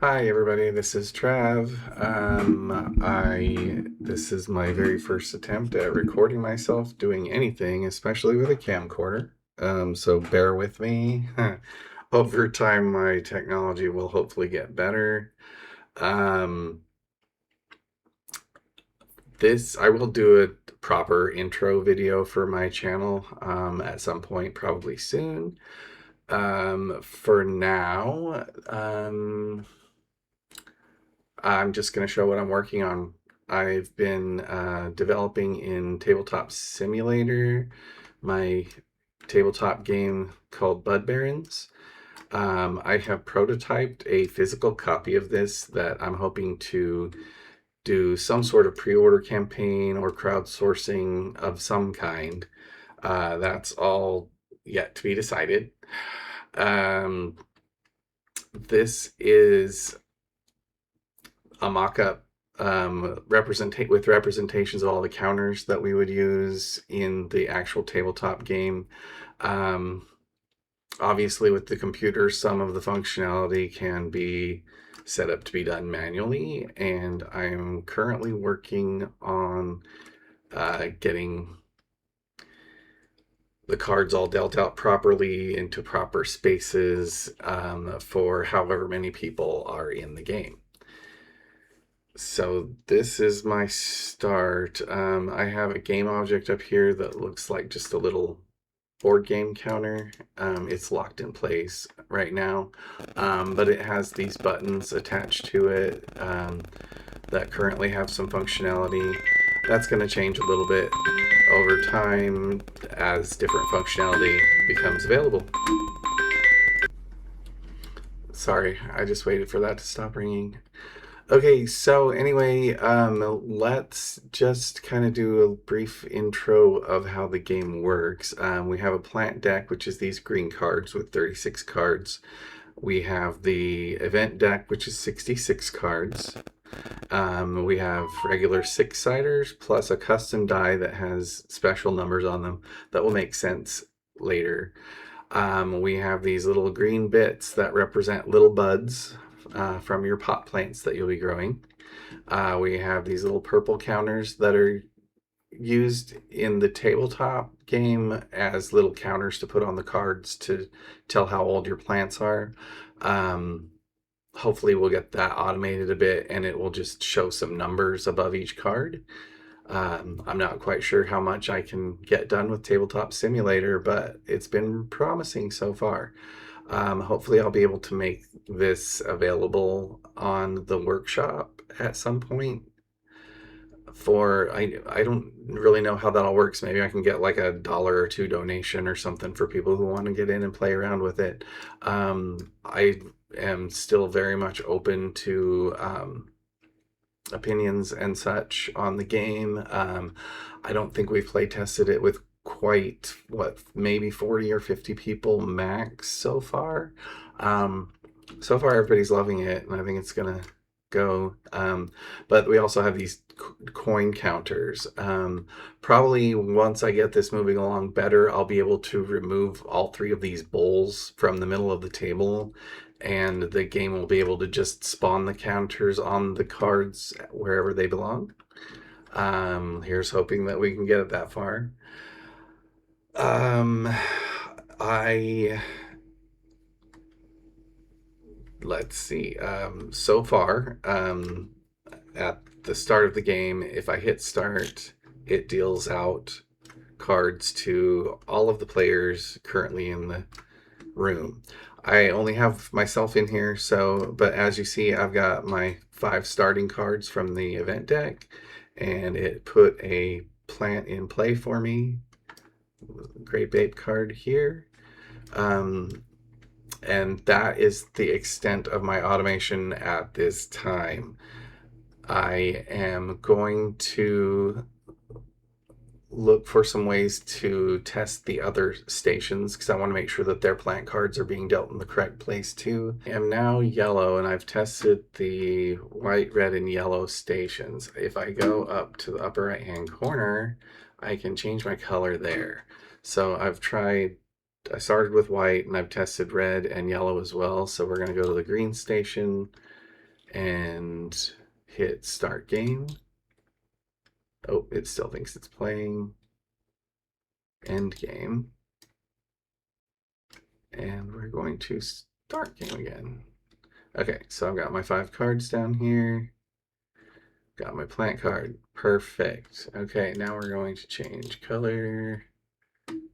Hi everybody, this is Trav. This is my very first attempt at recording myself doing anything, especially with a camcorder. So bear with me. Over time, my technology will hopefully get better. Um, I will do a proper intro video for my channel at some point, probably soon. For now, I'm just going to show what I'm working on. I've been developing in Tabletop Simulator, my tabletop game called Bud Barons. I have prototyped a physical copy of this that I'm hoping to do some sort of pre-order campaign or crowdsourcing of some kind. That's all yet to be decided. Um, this is a mock-up with representations of all the counters that we would use in the actual tabletop game. Obviously, with the computer, some of the functionality can be set up to be done manually, and I'm currently working on getting the cards all dealt out properly into proper spaces for however many people are in the game. So this is my start. I have a game object up here that looks like just a little board game counter. It's locked in place right now, but it has these buttons attached to it that currently have some functionality. That's going to change a little bit over time as different functionality becomes available. Sorry, I just waited for that to stop ringing. Okay, so anyway, let's just kind of do a brief intro of how the game works. We have a plant deck, which is these green cards with 36 cards. We have the event deck, which is 66 cards. We have regular 6-siders plus a custom die that has special numbers on them that will make sense later. We have these little green bits that represent little buds from your pot plants that you'll be growing. We have these little purple counters that are used in the tabletop game as little counters to put on the cards to tell how old your plants are. Hopefully we'll get that automated a bit and it will just show some numbers above each card. I'm not quite sure how much I can get done with Tabletop Simulator, but it's been promising so far. Hopefully I'll be able to make this available on the workshop at some point. I don't really know how that all works. Maybe I can get like a $1 or $2 donation or something for people who want to get in and play around with it. I am still very much open to opinions and such on the game. I don't think we've play tested it with quite maybe 40 or 50 people max so far. So far everybody's loving it, and I think it's gonna go. But we also have these coin counters. Probably once I get this moving along better, I'll be able to remove all 3 of these bowls from the middle of the table, and the game will be able to just spawn the counters on the cards wherever they belong. Here's hoping that we can get it that far. Let's see. So far, at the start of the game, if I hit start, it deals out cards to all of the players currently in the room. I only have myself in here, but as you see, I've got my 5 starting cards from the event deck, and it put a plant in play for me. Great Babe card here. And that is the extent of my automation at this time. I am going to look for some ways to test the other stations because I want to make sure that their plant cards are being dealt in the correct place too. I am now yellow, and I've tested the white, red, and yellow stations. If I go up to the upper right hand corner, I can change my color there. So I started with white and I've tested red and yellow as well. So we're going to go to the green station and hit start game. Oh, it still thinks it's playing. End game. And we're going to start game again. Okay, so I've got my 5 cards down here. Got my plant card. Perfect. Okay, now we're going to change color.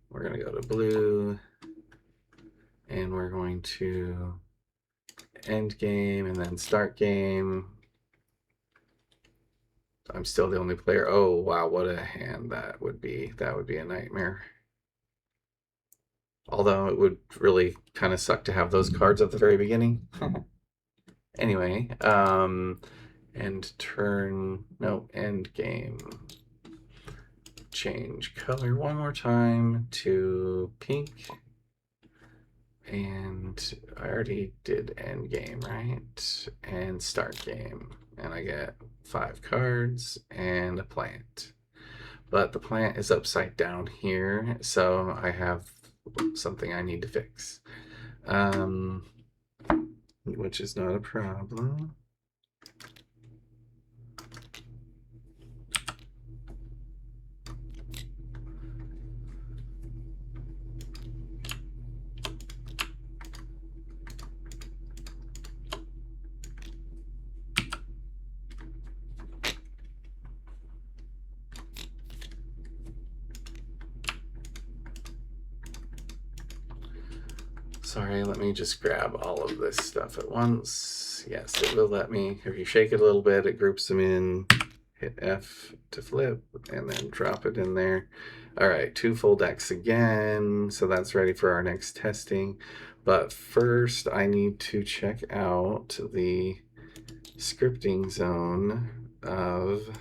We're going to go to blue. And we're going to end game and then start game. I'm still the only player. Oh, wow, what a hand that would be. That would be a nightmare. Although it would really kind of suck to have those cards at the very beginning. Anyway, end turn, no, end game. Change color one more time to pink. And I already did end game, right? And start game. And I get 5 cards and a plant. But the plant is upside down here, so I have something I need to fix. Which is not a problem. Sorry, let me just grab all of this stuff at once. Yes, it will let me. If you shake it a little bit, it groups them in. Hit F to flip and then drop it in there. All right, 2 full decks again. So that's ready for our next testing. But first, I need to check out the scripting zone of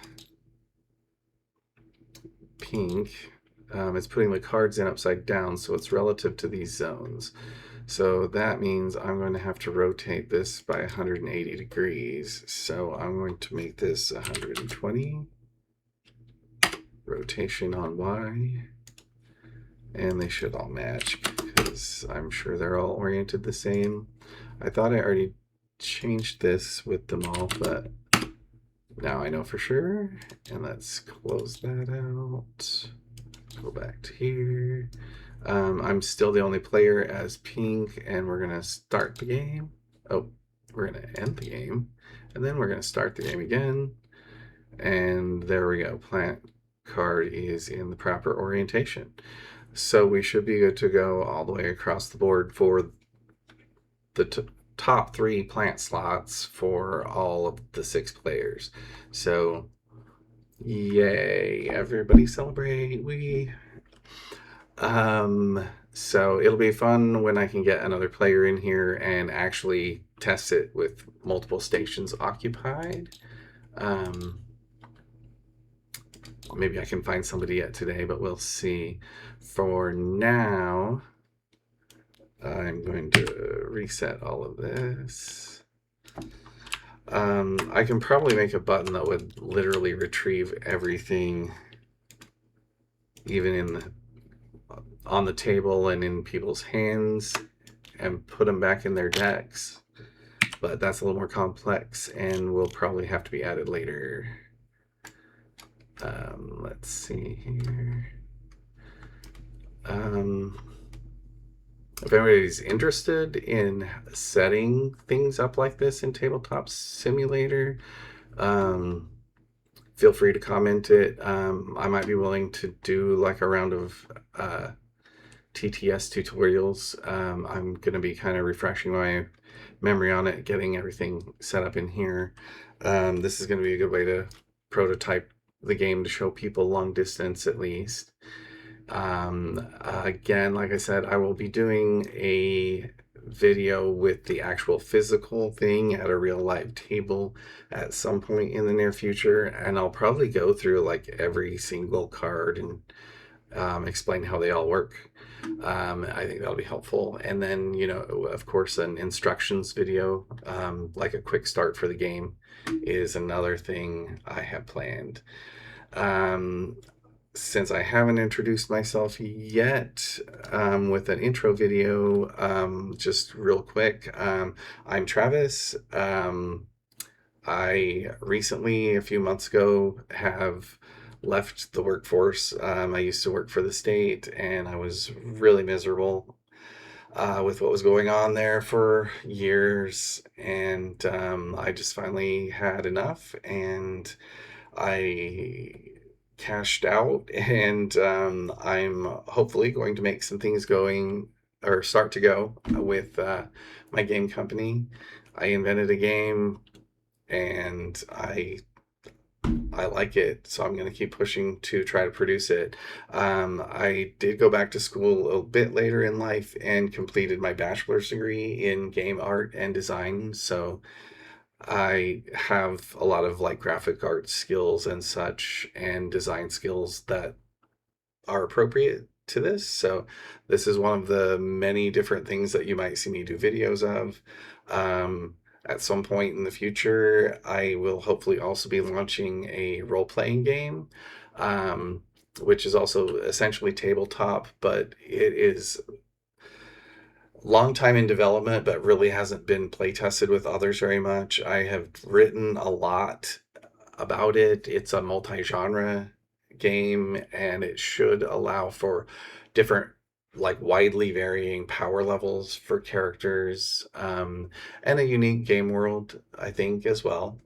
pink. It's putting the cards in upside down, so it's relative to these zones. So that means I'm going to have to rotate this by 180 degrees. So I'm going to make this 120. Rotation on Y. And they should all match because I'm sure they're all oriented the same. I thought I already changed this with them all, but now I know for sure. And let's close that out. Go back to here. I'm still the only player as pink, and we're going to start the game. Oh, we're going to end the game. And then we're going to start the game again. And there we go. Plant card is in the proper orientation. So we should be good to go all the way across the board for the top 3 plant slots for all of the 6 players. So, yay. Everybody celebrate. So it'll be fun when I can get another player in here and actually test it with multiple stations occupied. Maybe I can find somebody yet today, but we'll see. For now, I'm going to reset all of this. I can probably make a button that would literally retrieve everything, even in on the table and in people's hands, and put them back in their decks. But that's a little more complex and will probably have to be added later. Let's see here. If anybody's interested in setting things up like this in Tabletop Simulator, feel free to comment it. I might be willing to do like a round of TTS tutorials. I'm going to be kind of refreshing my memory on it, getting everything set up in here. This is going to be a good way to prototype the game to show people long distance at least. Again, like I said, I will be doing a video with the actual physical thing at a real live table at some point in the near future, and I'll probably go through like every single card and explain how they all work. I think that'll be helpful. And then, you know, of course, an instructions video, like a quick start for the game, is another thing I have planned. Since I haven't introduced myself yet with an intro video, just real quick, I'm Travis. I recently, a few months ago, have left the workforce. I used to work for the state, and I was really miserable with what was going on there for years. And I just finally had enough, and I cashed out, and I'm hopefully going to make some things going or start to go with my game company. I invented a game and I like it, so I'm going to keep pushing to try to produce it. I did go back to school a bit later in life and completed my bachelor's degree in game art and design. So I have a lot of like graphic art skills and such and design skills that are appropriate to this. So this is one of the many different things that you might see me do videos of. At some point in the future, I will hopefully also be launching a role-playing game, um, which is also essentially tabletop, but it is long time in development, but really hasn't been play tested with others very much. I have written a lot about it. It's a multi-genre game, and it should allow for different, like widely varying power levels for characters, and a unique game world, I think, as well.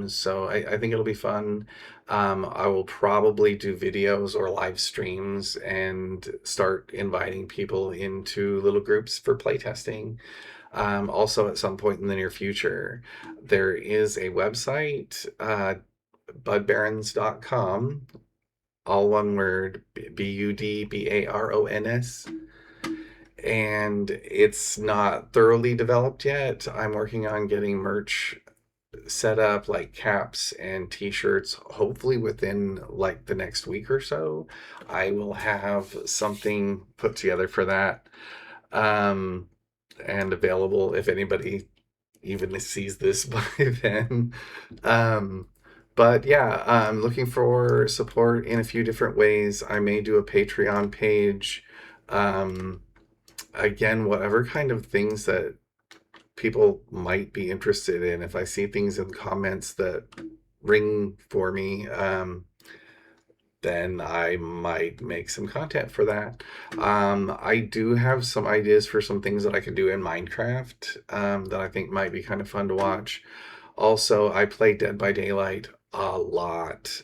So I think it'll be fun. I will probably do videos or live streams and start inviting people into little groups for playtesting. Also, at some point in the near future, there is a website, budbarons.com, all one word, Budbarons. And it's not thoroughly developed yet. I'm working on getting merch set up, like caps and t-shirts, hopefully within like the next week or so. I will have something put together for that. Um, and available if anybody even sees this by then. Um, but yeah, I'm looking for support in a few different ways. I may do a Patreon page. Um, Again, whatever kind of things that people might be interested in. If I see things in the comments that ring for me, then I might make some content for that. I do have some ideas for some things that I can do in Minecraft, that I think might be kind of fun to watch. Also, I play Dead by Daylight a lot.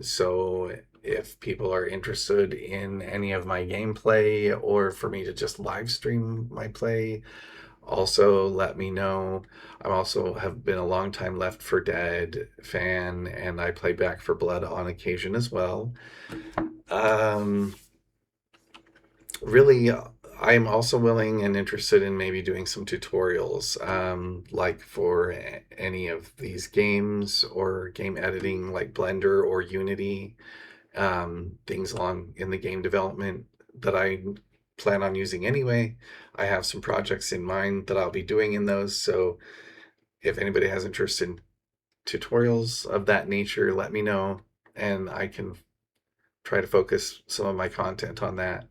So if people are interested in any of my gameplay or for me to just live stream my play, also let me know. I also have been a long time Left 4 Dead fan, and I play Back 4 Blood on occasion as well. Um, Really, I am also willing and interested in maybe doing some tutorials, like for any of these games or game editing, like Blender or Unity, things along in the game development that I plan on using anyway. I have some projects in mind that I'll be doing in those. So if anybody has interest in tutorials of that nature, let me know, and I can try to focus some of my content on that.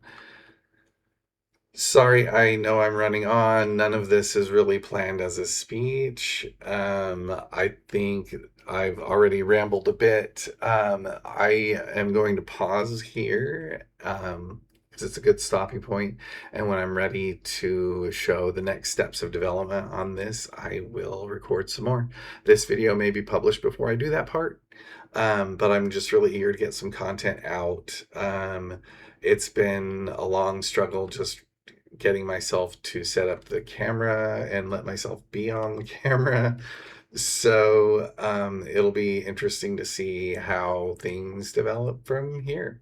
Sorry, I know I'm running on. None of this is really planned as a speech. I think I've already rambled a bit. I am going to pause here, because it's a good stopping point. And when I'm ready to show the next steps of development on this, I will record some more. This video may be published before I do that part, but I'm just really eager to get some content out. It's been a long struggle just getting myself to set up the camera and let myself be on the camera. So it'll be interesting to see how things develop from here.